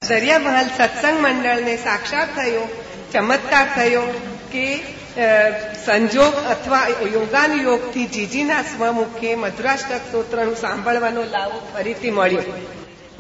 દરિયામહલ સત્સંગ મંડળને સાક્ષાત થયો, ચમત્કાર થયો કે સંજોગ અથવા યોગાનુયોગથી જીજીના સ્વમુખે મધુરાષ્ટક સ્તોત્રનું સાંભળવાનો લાવો ફરીથી મળ્યો.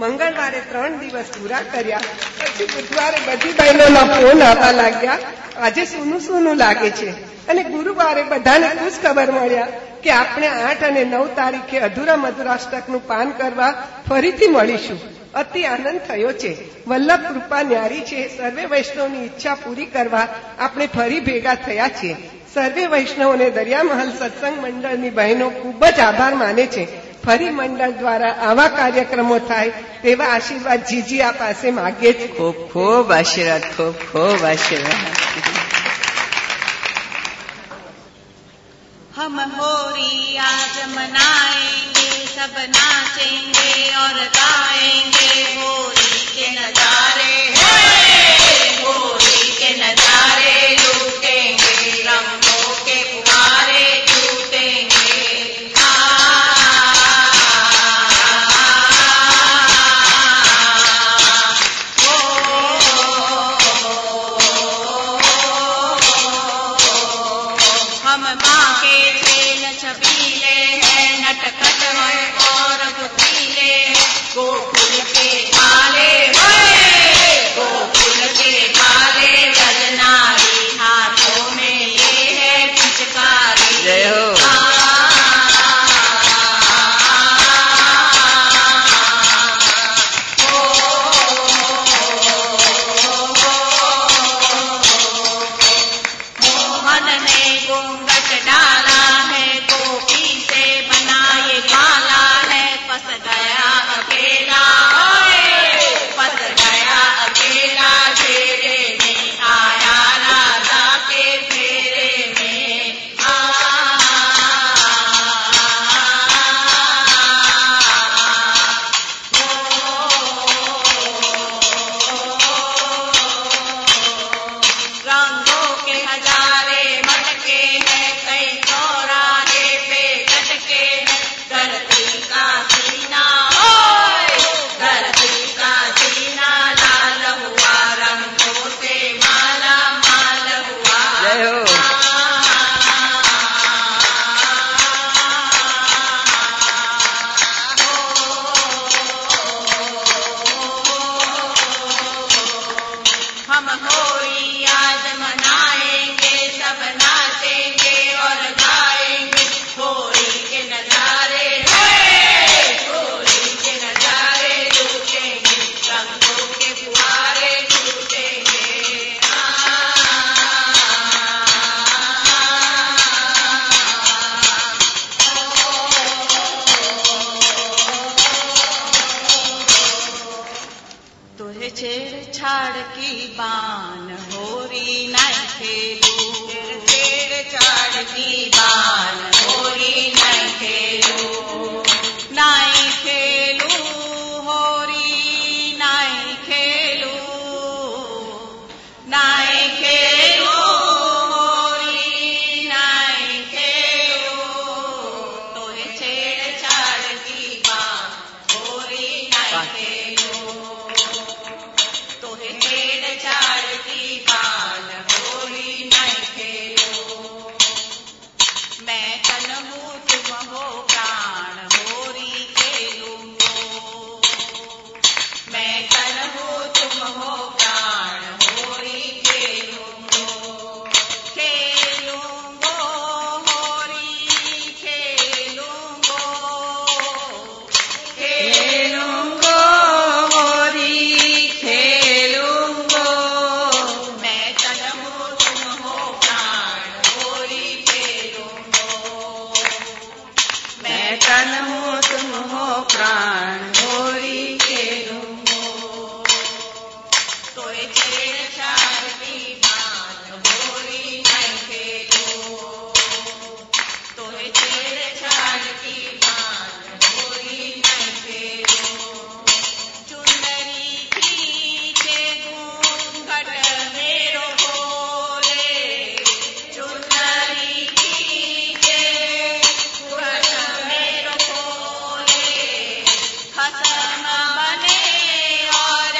મંગળવારે 3 દિવસ પૂરા કર્યા. પછી બુધવારે બધી બહેનોના ફોન આવવા લાગ્યા, આજે સૂનું સૂનું લાગે છે. અને ગુરુવારે બધાને ખુશ ખબર મળ્યા કે આપણે 8 અને 9 તારીખે અધૂરા મધુરાષ્ટકનું પાન કરવા ફરીથી મળીશું. અતિ આનંદ થયો છે. વલ્લભ કૃપા ન્યારી છે. સર્વે વૈષ્ણવની ઈચ્છા પૂરી કરવા આપણે ફરી ભેગા થયા છીએ. સર્વે વૈષ્ણવોને દરિયામહલ સત્સંગ મંડળની બહેનો ખૂબ જ આભાર માને છે. ફરી મંડળ દ્વારા આવા કાર્યક્રમો થાય તેવા આશીર્વાદ જીજી આ પાસે માગે છે. ખૂબ ખૂબ આશીર્વાદ, ખૂબ ખૂબ આશીર્વાદ. हम होरी आज मनाएंगे, सब नाचेंगे और गाएंगे. होरी के नजारे हैं, होरी के नजारे लूटेंगे, रंगों के फुहारे छूटेंगे. हम माँ के खेल छबीले हैं, नटखट हैं और बुद्धीले हैं. गोकुल के काले गोकुल के काले रजनारी, हाथों में ये है पिचकारी. जय हो. मोहन ने घूंघट डाला है, गोपी से बना ये माला है. फंस गया अकेला, फंस गया अकेला घेरे में, आया राधा के फेरे में. रंगों के हजारे मटके हैं, कई चौराहे पे लटके हैं. धरती का सीना, धरती का सीना लाल हुआ, रंगों से माला माल हुआ. जय हो. हम होली आज मनाएंगे, सब नाचेंगे और गाएंगे. होली के नजारे हैं, होली के नजारे लूटेंगे, रंगों के फुहारे छूटेंगे. तुहे छेड़छाड़ की बान होरी नहीं खेलू, छेड़छाड़ की बान होरी नहीं खेलू, नहीं खेलू होरी नहीं खेलू, नहीं खेलू होरी नहीं खेलू. तुहे छेड़छाड़ की बान होरी नहीं खेलू, तोहे छेड़छाड़ की बान होली नहीं खेलो. मैं तन हूँ तुम हो प्राण, होरी खेलूंगो. मैं तन हूँ तुम हो प्राण, होरी खेलूंगो. खेलूंगो होरी खेलूंगो, खेलूंगो होरी खेलूंगो. मैं तन हूँ तुम हो प्राण, होरी खेलूंगो. मैं तन हूँ तुम हो प्राण, होरी खेलूंगो. तोहे छेड़छाड़ की बान होरी नहीं खेलो, तोहे छेड़छाड़ की बान होरी नहीं खेलो. चुनरी खींचे घूंघट मेरो बोले, चुनरी खींचे घूंघट मेरो बोले. खसम बने और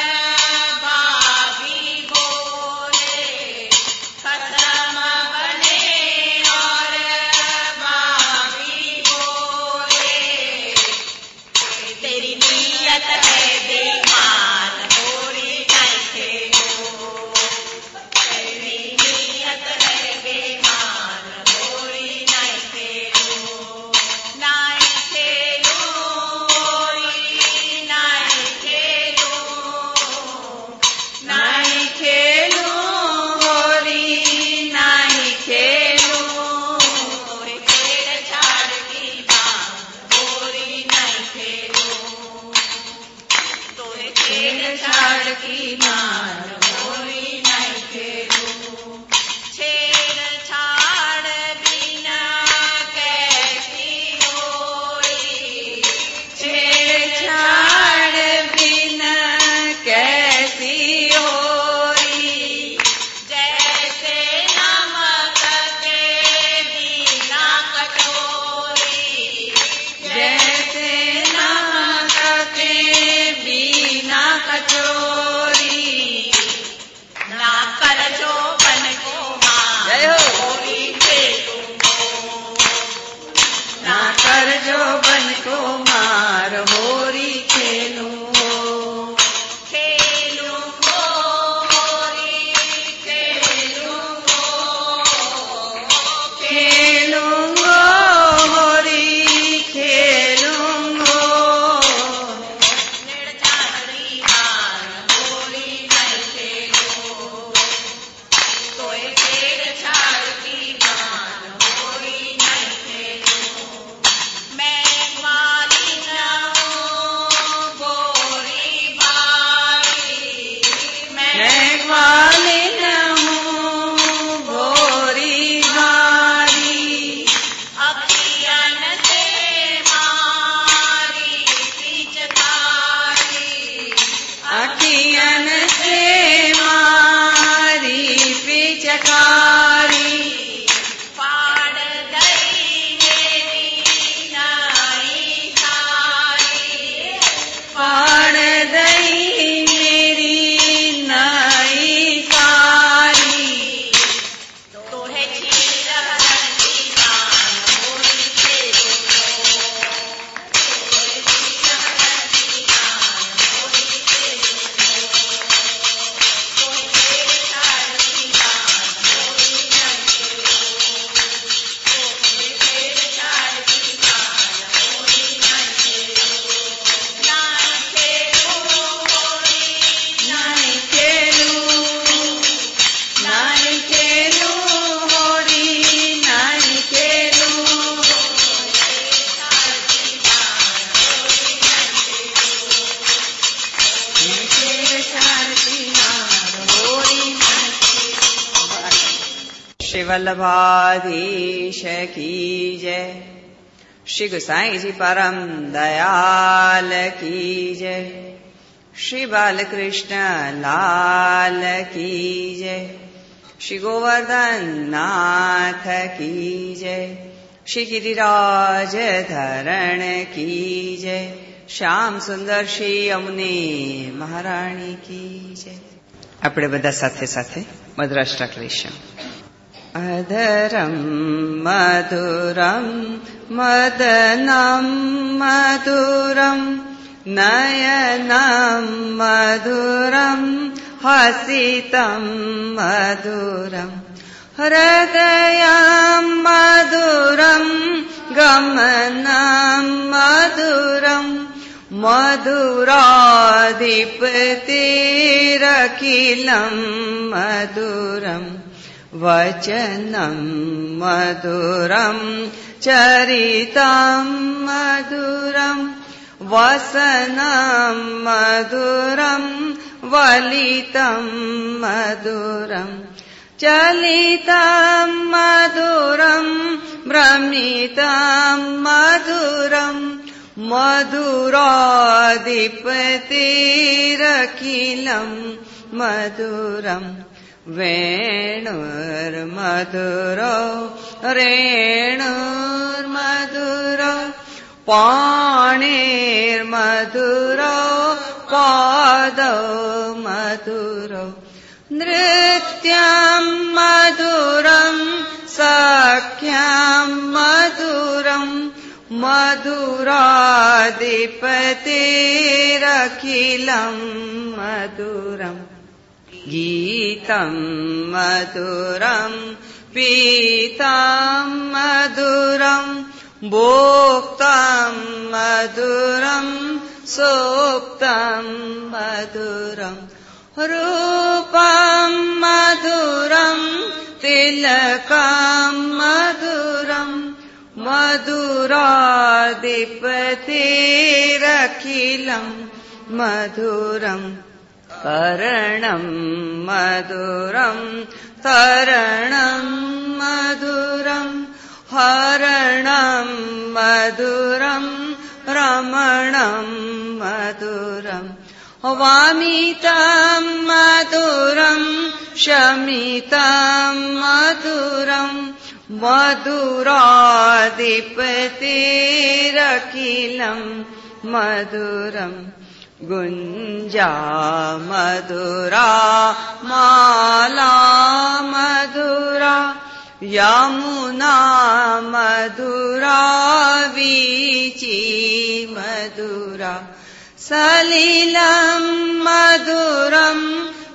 की मार होली नहीं खेलूं। छेड़छाड़ बिना कैसी होली, छेड़छाड़ बिना कैसी होली। जैसे नमक के बिना कटोरी, जैसे नमक के बिना कटोरी। ना कर जो बन को मार होली खेलूंगो, ना कर जो बन को मार होली खेलूंगो। खेलूंगो होली खेलूंगो, खेलूंगो होली खेलूंगो। छेड़छाड़ी मार होली नहीं खेलूं, तोय छेड़छाड़ की मार होली नहीं खेलूं। मैं वाली न हूँ गोरी बारी, मैं वाली न हूँ गोरी बारी। अखियन से मारी पिचकारी, अखियन से मारी पिचकारी। फाड़ दई मेरी नाई सारी, फाड़ दई मेरी नाई सारी। तोहे छीरहर की मार होली खेलूंगो, तोहे छीरहर की मार होली खेलूंगो। तोहे छेड़छाड़ की मार होली नहीं खेलूं, तोहे छेड़छाड़ की मार होली नहीं खेलूं। नहीं खेलूं होली नहीं खेलूं, नहीं खेलूं होली नहीं खेलूं। छेड़छाड़ की मार होली नहीं खेलूं, छेड़छाड़ की मार होली नहीं खेलूं। श्री वल्लभाधीश की जय, श्री गोसाई जी परम दयाल की जय, श्री बालकृष्ण लाल की जय, श्री गोवर्धन नाथ की जय, श्री गिरिराज धरण की जय, श्याम सुंदर श्री यमुने महाराणी की जय. આપણે બધા સાથે સાથે મદ્રાષ્ટક લઈશું. અધરમ મધુરમ મદનમ મધુરમ નયનમ મધુરમ હસિતમ મધુરમ હૃદયમ મધુરમ ગમનમ મધુરમ મધુરાધિપતિરખિલમ મધુરમ વચનમ મધુરમ ચરિતમ મધુરમ વસનમ મધુરમ વલિતમ મધુરમ ચલિતમ મધુરમ ભ્રમિતમ મધુરમ મધુરાધિપતિરખિલમ મધુરમ વેણુર્મધુરો રેણુર્મધુરો પાણિર્મધુરો પાદો મધુરો નૃત્યમ મધુરમ સખ્યમ મધુરમ મધુરાધિપતિરખિલમ મધુરમ ગીતમ મધુરમ પીતમ મધુરમ ભોક્તમ મધુરમ સોક્તમ મધુરમ રૂપમ મધુરમ તિલકમ મધુરમ મધુરાધિપતિરખિલમ મધુરમ कर्णं मधुरं तरणं मधुरं हरणं मधुरं रमणं मधुरं वामितं मधुरं शमितं मधुरं मधुराधिपतिरखिलं मधुरं गुञ्जा मधुरा माला मधुरा यमुना मधुरा वीची मधुरा सलिलं मधुरं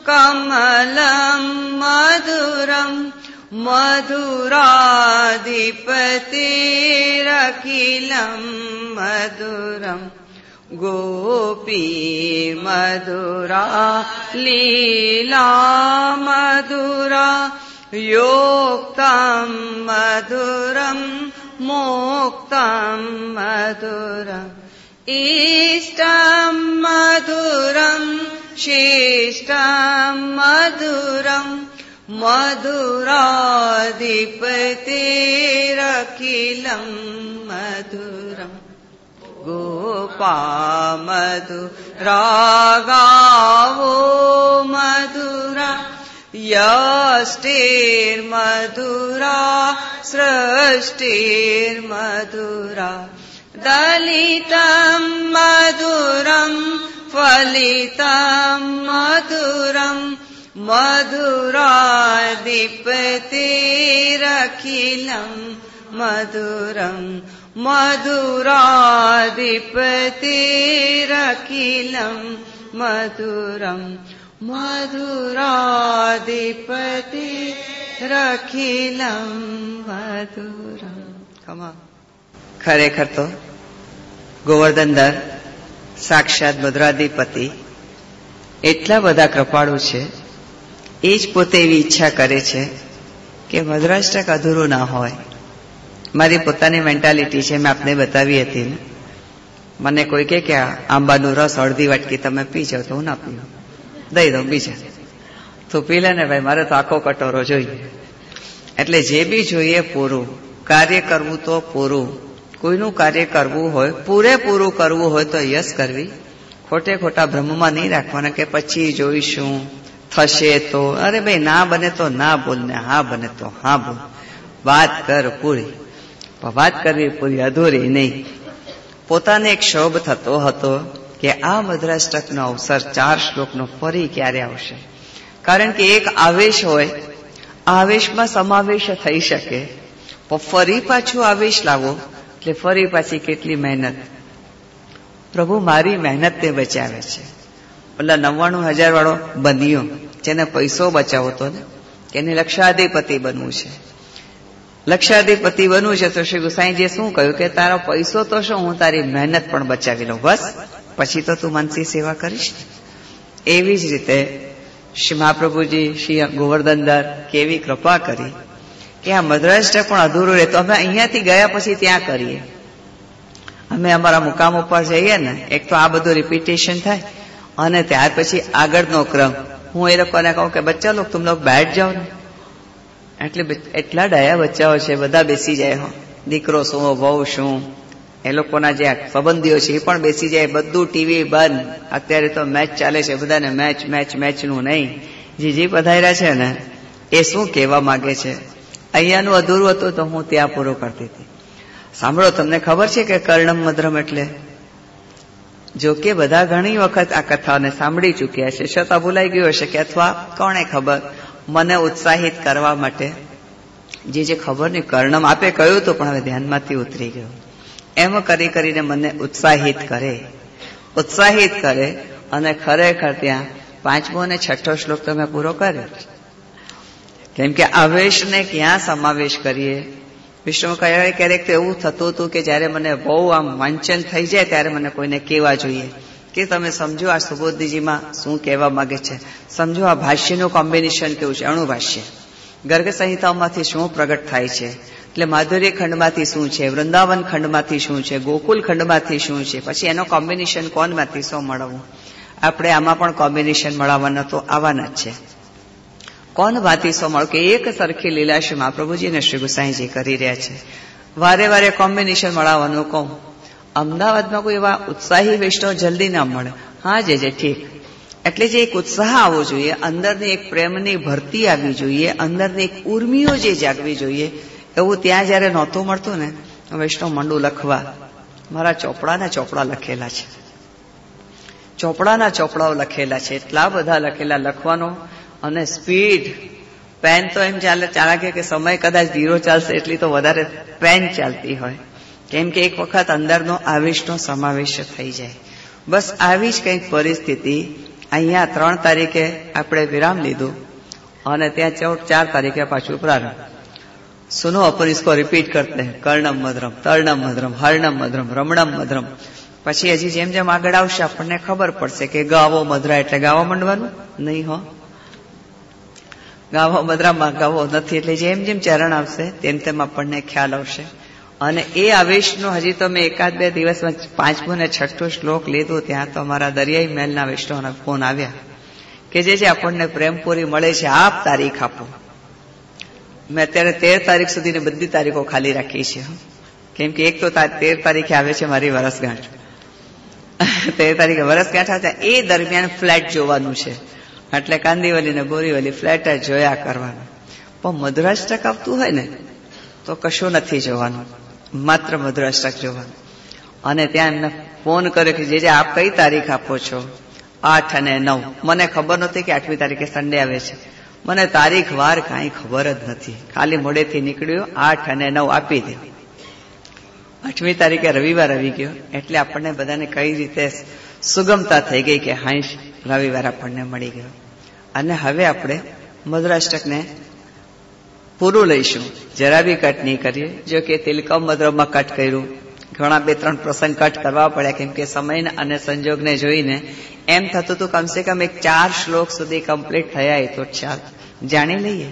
कमलं मधुरं मधुराधिपतिरखिलं मधुरं गोपी मधुरा लीला मधुरा योक्तं मधुरं मोक्तं मधुरम् इष्टं मधुरं शिष्टं मधुरं मधुराधिपतिरखिलं मधुरम् गोपा मधुरा गावो मधुरा यष्टिर्मधुरा सृष्टिर्मधुरा दलितं मधुरं फलितं मधुरं मधुराधिपतिरखिलं मधुरं मधुराधिपतिरखिलं मधुरं मधुराधिपतिरखिलं मधुरं कमा ખરેખર તો ગોવર્ધનધર સાક્ષાત મધુરાધિપતિ એટલા બધા કૃપાળુ છે. એ જ પોતે એવી ઈચ્છા કરે છે કે મધુરાષ્ટક અધૂરું ના હોય. મારી પોતાની મેન્ટાલિટી છે, મેં આપને બતાવી હતી ને. મને કોઈ કે આંબાનું રસ અડધી વાટકી તમે પી જાઓ તો હું ના પીવું, દઈ દઉં બીજા. તું પી લે ને ભાઈ, મારે તો આખો કટોરો જોઈએ. એટલે જે બી જોઈએ પૂરું કાર્ય કરવું તો પૂરું. કોઈનું કાર્ય કરવું હોય, પૂરેપૂરું કરવું હોય તો યશ કરવી. ખોટે ખોટા ભ્રમમાં નહીં રાખવાના કે પછી જોઈશું, થશે તો. અરે ભાઈ, ના બને તો ના બોલ ને હા બને તો હા બોલ. વાત કર પૂરી, વાત કરવી પૂરી, અધૂરી નહીં. પોતાને એક શોભ થતો હતો કે આ મધુરાષ્ટકનો અવસર 4 શ્લોકનો ફરી ક્યારે આવશે. કારણ કે એક આવેશ હોય, આવેશમાં સમાવેશ થઈ શકે, પણ ફરી પાછું આવેશ લાવો એટલે ફરી પાછી કેટલી મહેનત. પ્રભુ મારી મહેનતને બચાવે છે. ઓલા 99,000 વાળો બન્યો જેને પૈસો બચાવો તો ને, કે એને લક્ષાધિપતિ બનવું છે. લક્ષાધિપતિ બનવું છે તો શ્રી ગુસાઈજીએ શું કહ્યું કે તારો પૈસો તો શું, હું તારી મહેનત પણ બચાવી લઉં, બસ પછી તો તું મનથી સેવા કરીશ. એવી જ રીતે શ્રી મહાપ્રભુજી શ્રી ગોવર્ધનધર કેવી કૃપા કરી કે આ મધુરાષ્ટક પણ અધૂરું રહે. તો અમે અહીંયાથી ગયા પછી ત્યાં કરીએ. અમે અમારા મુકામ ઉપર જઈએ ને, એક તો આ બધું રિપીટેશન થાય અને ત્યાર પછી આગળનો ક્રમ. હું એ લોકોને કહું કે બચ્ચા લોક તુમ લોગ બેઠ જાઓ ને. એટલે એટલા ડાયા બચ્ચાઓ છે, બધા બેસી જાય. દીકરો શું, વહુ શું, એ લોકોના જે સંબંધીઓ છે એ પણ બેસી જાય. બધું ટીવી બંધ. અત્યારે તો મેચ ચાલે છે, બધાને મેચ મેચ મેચનું નહીં. જે પધાર્યા છે ને એ શું કહેવા માંગે છે. અહીંયાનું અધૂરું હતું તો હું ત્યાં પૂરું કરતી હતી. સાંભળો, તમને ખબર છે કે કર્ણમ મધુરમ એટલે? જો કે બધા ઘણી વખત આ કથાઓને સાંભળી ચૂક્યા છે, છતાં ભૂલાઈ ગયું હશે કે અથવા કોણે ખબર. મને ઉત્સાહિત કરવા માટે જે ખબર નહીં, કર્ણમ આપે કહ્યું હતું પણ હવે ધ્યાનમાંથી ઉતરી ગયું. એમ કરી કરીને મને ઉત્સાહિત કરે અને ખરેખર ત્યાં 5મો અને 6ઠ્ઠો શ્લોક તમે પૂરો કર્યો. કેમ કે આવેશને ક્યાં સમાવેશ કરીએ. વિષ્ણુ ક્યારેક તો એવું થતું હતું કે જયારે મને બહુ આમ વાંચન થઈ જાય ત્યારે મને કોઈને કહેવા જોઈએ કે તમે સમજો આ સુબોધજીમાં શું કહેવા માંગે છે, સમજો આ ભાષ્યનું કોમ્બિનેશન કેવું છે, અણુ ભાષ્ય, ગર્ગ સંહિતાઓમાંથી શું પ્રગટ થાય છે, એટલે માધુર્ય ખંડમાંથી શું છે, વૃંદાવન ખંડમાંથી શું છે, ગોકુલ ખંડમાંથી શું છે, પછી એનો કોમ્બિનેશન કોણમાંથી શું મળવું. આપણે આમાં પણ કોમ્બિનેશન મળવાના તો આવવાના જ છે. કોણ ભાતી સો મળો કે એક સરખી લીલાશ મહાપ્રભુજી અને શ્રી ગુસાઈજી કરી રહ્યા છે. વારે વારે કોમ્બિનેશન મળવાનું કહું. અમદાવાદમાં કોઈ એવા ઉત્સાહી વૈષ્ણવ જલ્દી ના મળે. હા જે ઠીક. એટલે જે એક ઉત્સાહ આવવો જોઈએ, અંદરની એક પ્રેમની ભરતી આવવી જોઈએ, અંદરની એક ઉર્મિઓ જે જાગવી જોઈએ, એવું ત્યાં જયારે નહોતું મળતું ને, વૈષ્ણવ મંડું લખવા. મારા ચોપડાના ચોપડા લખેલા છે, ચોપડાના ચોપડાઓ લખેલા છે, એટલા બધા લખેલા. લખવાનો અને સ્પીડ, પેન તો એમ ચાલે કે સમય કદાચ ધીરો ચાલશે એટલી તો વધારે પેન ચાલતી હોય, કેમ કે એક વખત અંદરનો આવેશનો સમાવેશ થઈ જાય. બસ આવી જ કંઈક પરિસ્થિતિ અહીંયા 3 તારીખે આપણે વિરામ લીધું અને ત્યાં 4 તારીખે પાછું પ્રારંભ. સુનો अपन इसको रिपीट करते हैं, कर्णम मधुरम, तर्णम मधुरम, हर्णम मधुरम, रमणम मधुरम. પછી હજી જેમ જેમ આગળ આવશે આપણને ખબર પડશે કે ગાવો મધુરા એટલે ગાવા માંડવાનું નહીં. હો, ગાવો મધુરામાં ગાવો નથી. એટલે જેમ જેમ ચરણ આવશે તેમ તેમ આપણને ખ્યાલ આવશે. અને એ આવેશનો હજી તો મેં 1-2 દિવસમાં 5મો અને 6ઠો શ્લોક લીધો ત્યાં તો અમારા દરિયાઈ મહેલના વૈષ્ણવના ફોન આવ્યા કે જે આપણને પ્રેમપુરી મળે છે, આપ તારીખ આપો. મેં અત્યારે 13 તારીખ સુધીની બધી તારીખો ખાલી રાખી છે, કેમ કે એક તો 13 તારીખે આવે છે મારી વરસગાંઠ. 13 તારીખે વરસગાંઠ આવતા એ દરમિયાન ફ્લેટ જોવાનું છે, એટલે કાંદીવલી ને બોરીવલી ફ્લેટ જ જોયા કરવાનું. પણ મધુરાષ્ટક આવતું હોય ને તો કશું નથી જોવાનું, માત્ર મધુરાષ્ટક જોવાનું. અને ત્યાં એમને ફોન કર્યો કે જે આપ કઈ તારીખ આપો છો? 8 અને 9. મને ખબર નહોતી કે 8મી તારીખે સન્ડે આવે છે. મને તારીખ વાર કાંઈ ખબર જ નથી, ખાલી મોડેથી નીકળ્યો 8 અને 9 આપી દે. 8મી તારીખે રવિવાર આવી ગયો એટલે આપણને બધાને કઈ રીતે સુગમતા થઈ ગઈ કે હા રવિવાર આપણને મળી ગયો. અને હવે આપણે મધુરાષ્ટકને પૂરું લઈશું, જરા બી કટ નહીં કરીએ. જો કે તિલકમ મધુરમમાં કટ કર્યું, ઘણા 2-3 પ્રસંગ કટ કરવા પડ્યા, કેમ કે સમય અને સંજોગને જોઈને એમ થતું હતું કમસે કમ 4 શ્લોક સુધી કમ્પ્લીટ થયા તો જાણી લઈએ.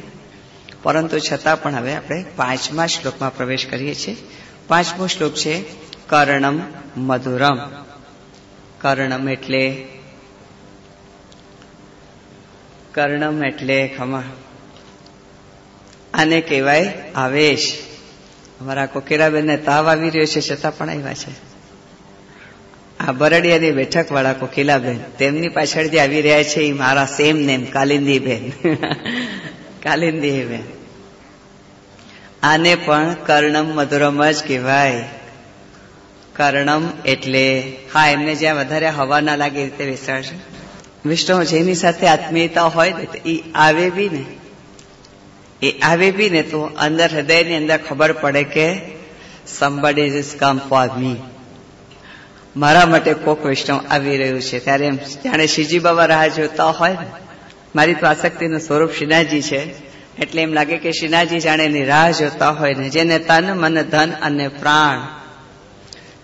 પરંતુ છતાં પણ હવે આપણે 5મા શ્લોકમાં પ્રવેશ કરીએ છીએ. 5મો શ્લોક છે કર્ણમ મધુરમ. કર્ણમ એટલે ખમા, આને કહેવાય આવેશ. અમારા કોકીરાબેનને તાવ આવી રહ્યો છે છતાં પણ આવ્યા છે. આ બરડિયાની બેઠક વાળા કોકીલાબેન, તેમની પાછળ જે આવી રહ્યા છે એ મારા સેમ નેમ કાલિંદીબેન. કાલિંદીબેન આને પણ કર્ણમ મધુરમ જ કહેવાય. કર્ણમ એટલે હા, એમને જ્યાં વધારે હવા ના લાગે રીતે બેસાડશે. વિષ્ણુ જેની સાથે આત્મીયતા હોય ને એ આવે બી ને તો અંદર હૃદયની અંદર ખબર પડે કે somebody is come for me, મારા માટે કોક વૈષ્ણવ આવી રહ્યું છે. ત્યારે એમ જાણે શ્રીજી બાબા રાહ જોતા હોય ને. મારી તો આસક્તિનું સ્વરૂપ શ્રીનાથજી છે, એટલે એમ લાગે કે શ્રીનાથજી જાણે એની રાહ જોતા હોય ને. જેને તન મન ધન અને પ્રાણ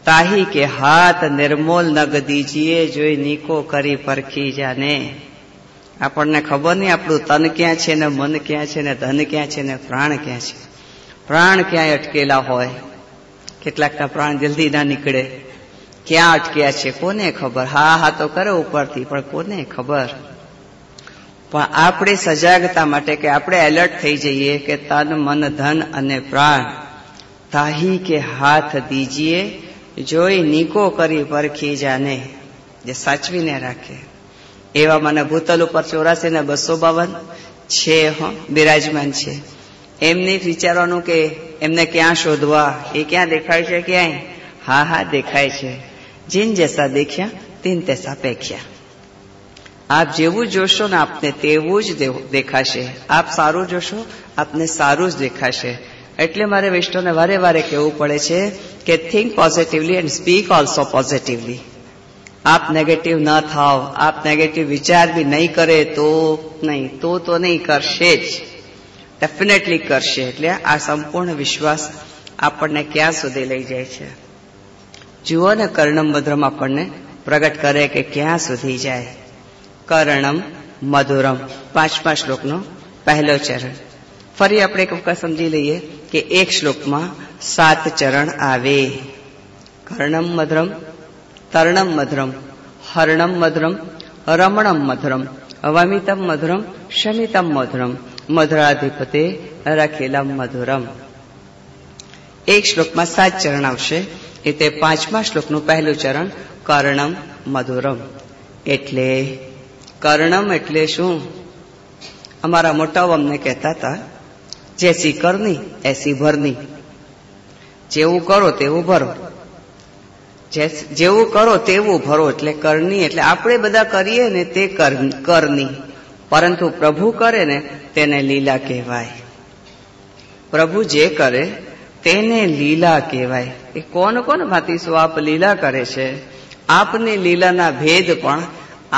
તાહી કે હાથ નિર્મોલ નગ દીજીએ, જોઈ નીકો કરી પરખી જાને. આપણને ખબર નહીં આપણું તન ક્યાં છે ને મન ક્યાં છે ને ધન ક્યાં છે ને પ્રાણ ક્યાં છે. પ્રાણ ક્યાંય અટકેલા હોય, કેટલાકના પ્રાણ જલ્દી ના નીકળે. ક્યાં અટક્યા છે કોને ખબર? હા તો કરે ઉપરથી, પણ કોને ખબર? પણ આપણે સજાગતા માટે કે આપણે એલર્ટ થઈ જઈએ કે તન મન ધન અને પ્રાણ તાહી કે હાથ દીજીએ, જોઈ નીકો કરી પરખી જાને. જે સાચવીને રાખે એવા મને ભૂતલ ઉપર 84 ને 252 છે બિરાજમાન છે. એમને વિચારવાનું કે એમને ક્યાં શોધવા, એ ક્યાં દેખાય છે ક્યાંય? હા દેખાય છે. જીન જૈસા દેખ્યા તીન તૈસા પેખ્યા. આપ જેવું જોશો ને આપને તેવું જ દેખાશે. આપ સારું જોશો આપને સારું જ દેખાશે. એટલે મારે વૈષ્ણવને વારે વારે કહેવું પડે છે કે think positively and speak also positively. આપ નેગેટિવ ન થાવ, આપ નેગેટિવ વિચાર બી નહીં કરે તો નહીં, તો નહીં, કરશે જ, ડેફિનેટલી કરશે. એટલે આ સંપૂર્ણ વિશ્વાસ આપણને ક્યાં સુધી લઈ જાય છે જુઓ ને. કર્ણમ મધુરમ આપણને પ્રગટ કરે કે ક્યાં સુધી જાય. કર્ણમ મધુરમ 5મા શ્લોકનો પહેલો ચરણ. ફરી આપણે એક વખત સમજી લઈએ કે એક શ્લોકમાં 7 ચરણ આવે. કર્ણમ મધુરમ, તર્ણમ મધુરમ, હર્ણમ મધુરમ, રમણમ મધુરમ અવામિતમ મધુરમ શમિતમ મધુરમ મધુરાધિપતે રખેલમ મધુરમ. એક શ્લોકમાં 7 ચરણ આવશે. એ તે 5મા શ્લોકનું પહેલું ચરણ કર્ણમ મધુરમ. એટલે કર્ણમ એટલે શું? અમારા મોટાઓ અમને કહેતા હતા, જેસી કરની એસી ભરની. જેવું કરો તેવું ભરો, જેવું કરો તેવું ભરો. એટલે કરની એટલે આપણે બધા કરીએ ને તે કરની, પરંતુ પ્રભુ કરે ને તેને લીલા કહેવાય. પ્રભુ જે કરે તેને લીલા કહેવાય. એ કોણ ભાતીશું આપ લીલા કરે છે? આપની લીલાના ભેદ પણ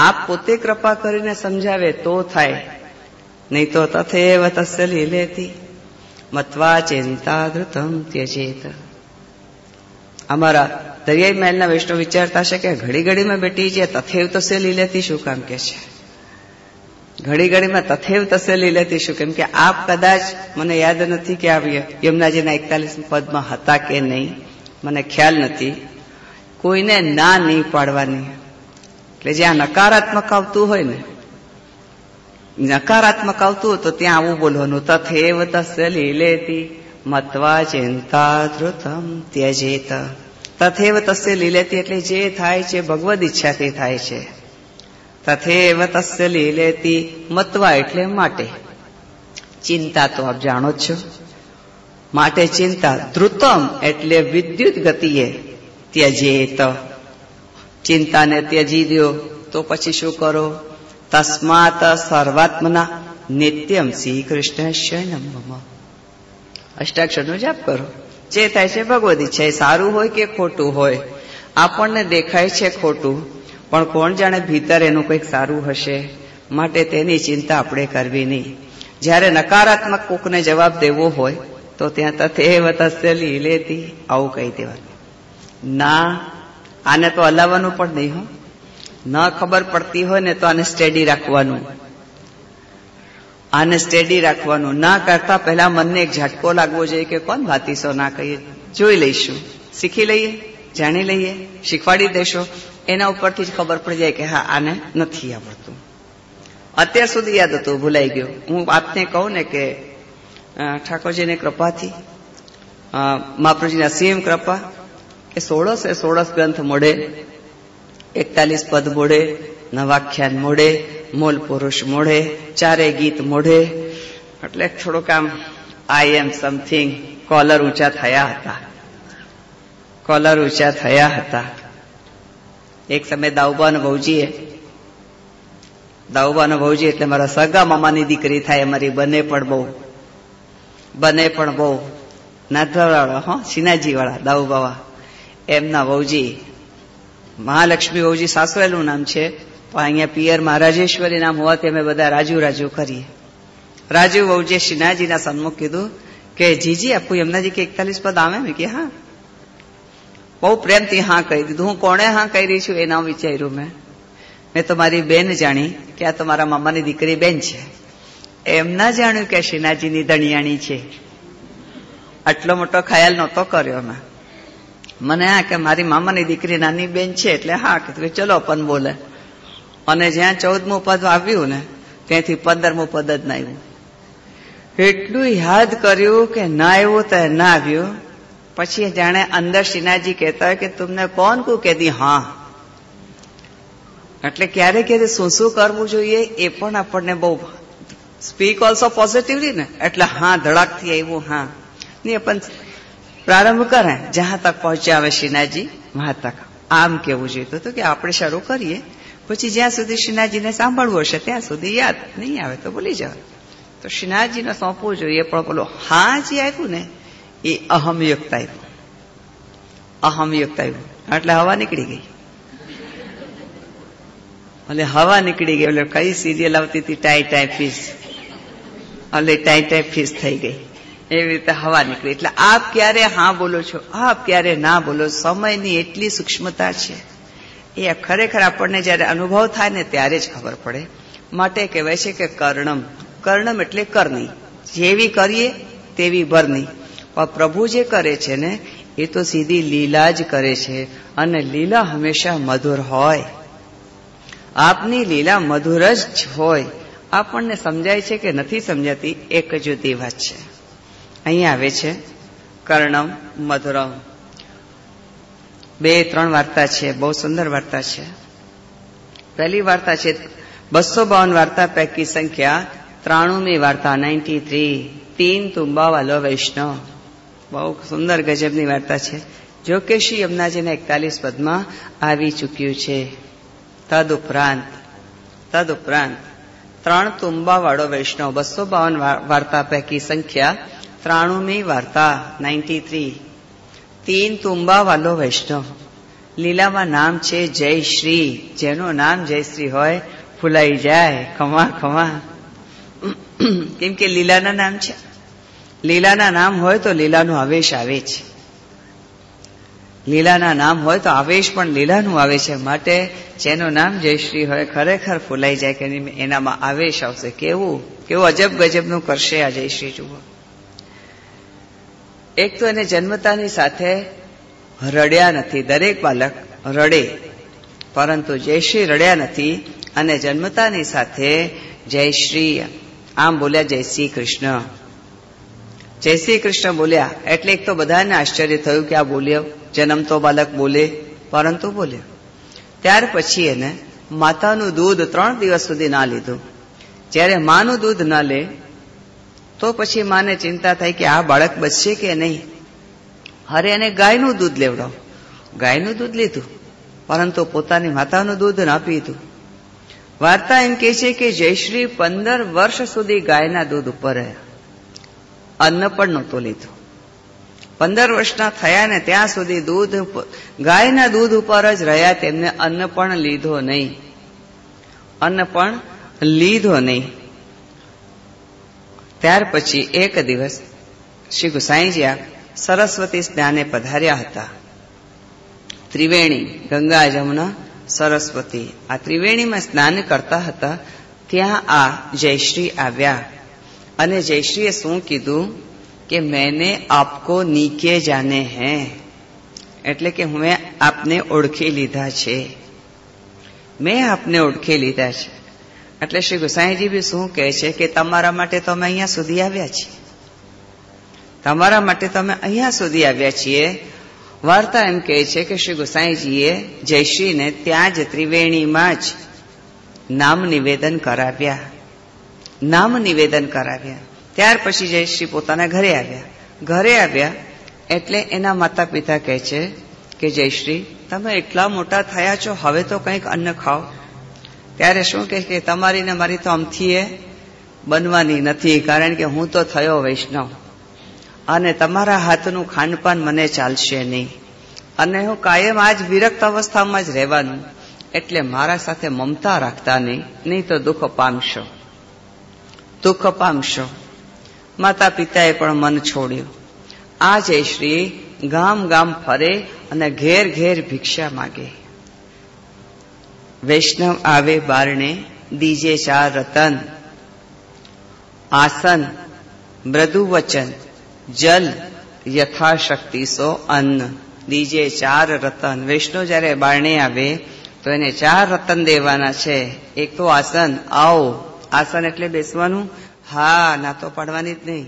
આપ પોતે કૃપા કરીને સમજાવે તો થાય, નહીં તો તથેવ તસ્ય લીલેતી મત્વા ચિંતા ધૃતમ ત્યજેત. અમારા દરિયાઈ મહેલના વૈષ્ણવ વિચારતા છે કે ઘડી ઘડીમાં બેટી છે તથેવ તસ્ય લીલેતી શું કામ કે છે? ઘડી ઘડીમાં તથેવ તસ્ય લીલેતી શું? કેમ કે આપ કદાચ, મને યાદ નથી કે આપ યમુનાજીના 41 પદમાં હતા કે નહીં, મને ખ્યાલ નથી. કોઈને ના નહીં પાડવાની. એટલે જ્યાં નકારાત્મક આવતું હોય ને, નકારાત્મક આવતું હોય તો ત્યાં આવું બોલવાનું, તથેવ તસ્ય લીલેતી મત્વા ચિંતા ધૃતમ ત્યજેત. તથેવ તસ્ય લીલેતી એટલે જે થાય છે ભગવદ ઈચ્છાથી થાય છે. તથેવ તસ્ય લીલેતી મત્વા એટલે માટે. ચિંતા તો આપ જાણો જ છો, માટે ચિંતા. ધૃતમ એટલે વિદ્યુત ગતિએ. ત્યજેત ચિંતાને ત્યજી દો તો પછી શું કરો? તસ્માત સર્વાત્મના નિત્યમ શ્રી કૃષ્ણ શરણમ. અષ્ટાક્ષરનો જાપ કરો. જે થાય છે ભગવદ ઈચ્છા, સારું હોય કે ખોટું હોય. આપણને દેખાય છે ખોટું, પણ કોણ જાણે ભીતર એનું કંઈક સારું હશે, માટે તેની ચિંતા આપણે કરવી નહીં. જ્યારે નકારાત્મક કોકને જવાબ દેવો હોય તો ત્યાં તથેવ તસ્ય લીલેતી આવું કહી દેવાનું. ના, આને તો હલાવવાનું પણ નહીં હો. ન ખબર પડતી હોય ને તો આને સ્ટેડી રાખવાનું. આને સ્ટેડી રાખવાનું. ના કરતા પહેલા મનને એક ઝટકો લાગવો જોઈએ કે કોણ ભાતીસો ના કહીએ, જોઈ લઈશું, શીખી લઈએ, જાણી લઈએ, શીખવાડી દેશો. એના ઉપરથી જ ખબર પડી જાય કે હા આને નથી આવડતું. અત્યાર સુધી યાદ હતું, ભૂલાઈ ગયું. હું આપને કહું ને કે ઠાકોરજીની કૃપાથી, મહાપ્રભુજીની અસીમ કૃપા કે 16 ગ્રંથ મોડે, 41 પદ મોડે, નવાખ્યાન મોડે, મૂલ પુરુષ મોડે, 4 ગીત મોડે. એટલે થોડુંક આમ આઈ એમ સમથિંગ કોલર ઊંચા થયા હતા, કોલર ઊંચા થયા હતા. એક સમય દાઉબાનો ભૌજીએ, દાઉબાનો ભૌજી એટલે મારા સગા મામાની દીકરી થાય, અમારી બને પણ બહુ નાથવાળા, હા, સિનાજી વાળા દાઉબાવા, એમના ભૌજી મહાલક્ષ્મી ભૌજી સાસરેલું નામ છે, પણ અહીંયા પિયરમાં રાજેશ્વરી નામ હોવાથી અમે બધા રાજુ કરીએ. રાજુ ભૌજીએ શ્રીનાથજીના સન્મુખ કીધું કે જીજી આપું યમુનાજી કે 41 પદ આવે ને? કે હા. બહુ પ્રેમથી હા કહી દીધું. હું કોણે હા કહી રહી છું એ નામ વિચાર્યું. મેં તો મારી બેન જાણી કે આ તો મારા મામાની દીકરી બેન છે. એમ ના જાણ્યું કે શ્રીનાથજીની દણિયાણી છે. આટલો મોટો ખ્યાલ નહોતો કર્યો મેં. મને હા કે મારી મામાની દીકરી નાની બેન છે એટલે હા કીધું ચલો પણ બોલે. અને જ્યાં 14મું પદ આવ્યું ને ત્યાંથી 15મું પદ જ ના આવ્યું. એટલું યાદ કર્યું કે ના આવ્યું તો ના આવ્યું. પછી જાણે અંદર શ્રીનાથજી કહેતા હોય કે તુમને કોણ કો કહેતી હા. એટલે ક્યારે ક્યારે શું કરવું જોઈએ એ પણ આપણને બહુ સ્પીક ઓલ્સો પોઝિટિવલી ને, એટલે હા ધડાકથી આવ્યું હા. નહીં પણ પ્રારંભ કરે જ્યાં તક પહોંચ્યા શ્રીનાથજી વહાં તક આમ કેવું જોઈતું હતું કે આપણે શરૂ કરીએ, પછી જ્યાં સુધી શ્રીનાથજીને સાંભળવું હશે ત્યાં સુધી યાદ નહીં આવે તો ભૂલી જાવ. તો શ્રીનાથજીને સોંપવું જોઈએ. પણ બોલો હા જે આવ્યું ને એ અહમયુક્ત આવ્યું. અહમયુક્ત આવ્યું એટલે હવા નીકળી ગઈ. એટલે હવા નીકળી ગઈ એટલે કઈ સિરિયલ આવતી હતી ટાઈ ફીસ, એટલે ટાઈ ફીસ થઈ ગઈ. એવી રીતે હવા નીકળી. એટલે આપ ક્યારે હા બોલો છો, આપ ક્યારે ના બોલો, સમયની એટલી સૂક્ષ્મતા છે એ ખરેખર આપણને જયારે અનુભવ થાય ને ત્યારે જ ખબર પડે. માટે કહેવાય છે કે કર્ણમ. કર્ણમ એટલે કરની, જેવી કરીએ તેવી ભરની. પણ પ્રભુ જે કરે છે ને એ તો સીધી લીલા જ કરે છે, અને લીલા હંમેશા મધુર હોય. આપની લીલા મધુર જ હોય. આપણને સમજાય છે કે નથી સમજાતી, એક જુદી વાત છે. અહીંયા આવે છે કર્ણમ મધુરમ. 2-3 વાર્તા છે, બહુ સુંદર વાર્તા છે. પહેલી વાર્તા છે 252 વાર્તા પૈકી સંખ્યા 93મી વાર્તા 93. 3 તુંબા વાલો વૈષ્ણવ. બહુ સુંદર ગજબની વાર્તા છે. જો કે શ્રી યમુનાજીના 41 પદમાં આવી ચૂક્યું છે. તદુપરાંત 3 તુંબા વાળો વૈષ્ણવ. 252 વાર્તા પૈકી સંખ્યા 93મી વાર્તા 93. 3 તુંબા વાલો વૈષ્ણવ. લીલામાં નામ છે જયશ્રી. જેનું નામ જયશ્રી હોય ફૂલાઈ જાય. ખમા ખમા. કેમ કે લીલાના નામ છે. લીલાના નામ હોય તો લીલાનો આવેશ આવે છે. લીલાના નામ હોય તો આવેશ પણ લીલાનું આવે છે. માટે જેનું નામ જયશ્રી હોય ખરેખર ફૂલાઈ જાય કે એનામાં આવેશ આવશે. કેવું અજબ ગજબનું કરશે આ જયશ્રી. જુઓ, એક તો એને જન્મતાની સાથે રડ્યા નથી. દરેક બાલક રડે, પરંતુ જયશ્રી રડ્યા નથી. અને જન્મતાની સાથે જયશ્રી આમ બોલ્યા, જય શ્રી કૃષ્ણ. જય શ્રી કૃષ્ણ બોલ્યા એટલે એક તો બધાને આશ્ચર્ય થયું કે આ બોલ્યો. જન્મતો બાલક બોલે, પરંતુ બોલ્યો. ત્યાર પછી એને માતાનું દૂધ 3 દિવસ સુધી ના લીધું. જ્યારે માનું દૂધ ના લે તો પછી માને ચિંતા થઈ કે આ બાળક બચશે કે નહીં. અરે એને ગાયનું દૂધ લેવડાવ. ગાયનું દૂધ લીધું, પરંતુ પોતાની માતાનું દૂધ ના પીધું. વાર્તા એમ કહે છે કે જયશ્રી 15 વર્ષ સુધી ગાયના દૂધ ઉપર રહ્યા. અન્ન પણ નહોતું લીધું. 15 વર્ષના થયા ને ત્યાં સુધી ગાયના દૂધ ઉપર જ રહ્યા. તેમને અન્ન પણ લીધો નહીં. ત્યાર પછી એક દિવસ શ્રી ગુસાઈજી સરસ્વતી સ્નાને પધાર્યા હતા. ત્રિવેણી, ગંગા, જમુના, સરસ્વતી, આ ત્રિવેણીમાં સ્નાન કરતા હતા. ત્યાં આ જયશ્રી આવ્યા અને જયશ્રીએ શું કીધું કે મેને આપકો નીકે જાને હૈ, એટલે કે મેં આપને ઓળખી લીધા છે. મેં આપને ઓળખી લીધા છે. એટલે શ્રી ગુસાઈજી બી શું કહે છે કે તમારા માટે તો અમે અહીંયા સુધી આવ્યા છીએ. તમારા માટે તો અમે અહીંયા સુધી આવ્યા છીએ. વાર્તા એમ કહે છે કે શ્રી ગુસાઈજીએ જયશ્રીને ત્યાં જ ત્રિવેણીમાં જ નામ નિવેદન કરાવ્યા. ત્યાર પછી જયશ્રી પોતાના ઘરે આવ્યા. એટલે એના માતા પિતા કહે છે કે જયશ્રી તમે એટલા મોટા થયા છો, હવે તો કંઈક અન્ન ખાઓ. ત્યારે શું કહે કે તમારી ને મારી તો આમથી બનવાની નથી, કારણ કે હું તો થયો વૈષ્ણવ અને તમારા હાથનું ખાનપાન મને ચાલશે નહીં. અને હું કાયમ આજ વિરક્ત અવસ્થામાં જ રહેવાનું. એટલે મારા સાથે મમતા રાખતા નહીં તો દુઃખ પામશો. માતા પિતાએ પણ મન છોડ્યું. આ જયશ્રી ગામ ગામ ફરે અને ઘેર ઘેર ભિક્ષા માગે. વૈષ્ણવ આવે બારણે, દીજે 4 રતન, આસન, મૃદુ વચન, જલ, યથાશક્તિ સો અન્ન. દીજે 4 રતન. વૈષ્ણવ જયારે બારણે આવે તો એને 4 રતન દેવાના છે. એક તો આસન, આવો. આસન એટલે બેસવાનું, હા, ના તો પાડવાની જ નહીં.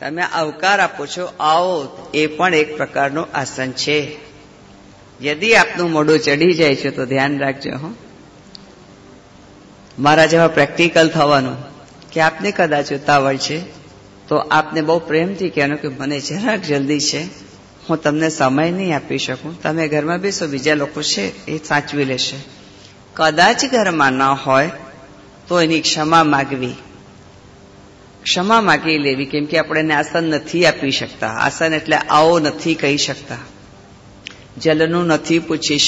તમે આવકાર આપો છો, આવો, એ પણ એક પ્રકારનું આસન છે. યદિ આપનું મોઢું ચડી જાય છે તો ધ્યાન રાખજો. મારા જેવા પ્રેક્ટિકલ થવાનું કે આપને કદાચ ઉતાવળ છે તો આપને બહુ પ્રેમથી કહેવાનું કે મને જરાક જલ્દી છે, હું તમને સમય નહીં આપી શકું, તમે ઘરમાં બેસો, બીજા લોકો છે એ સાચવી લેશે. કદાચ ઘરમાં ન હોય તો એની ક્ષમા માગી લેવી. કેમ કે આપણે એને આસન નથી આપી શકતા. આસન એટલે આવો નથી કહી શકતા. જલનું નથી પૂછી શકતા.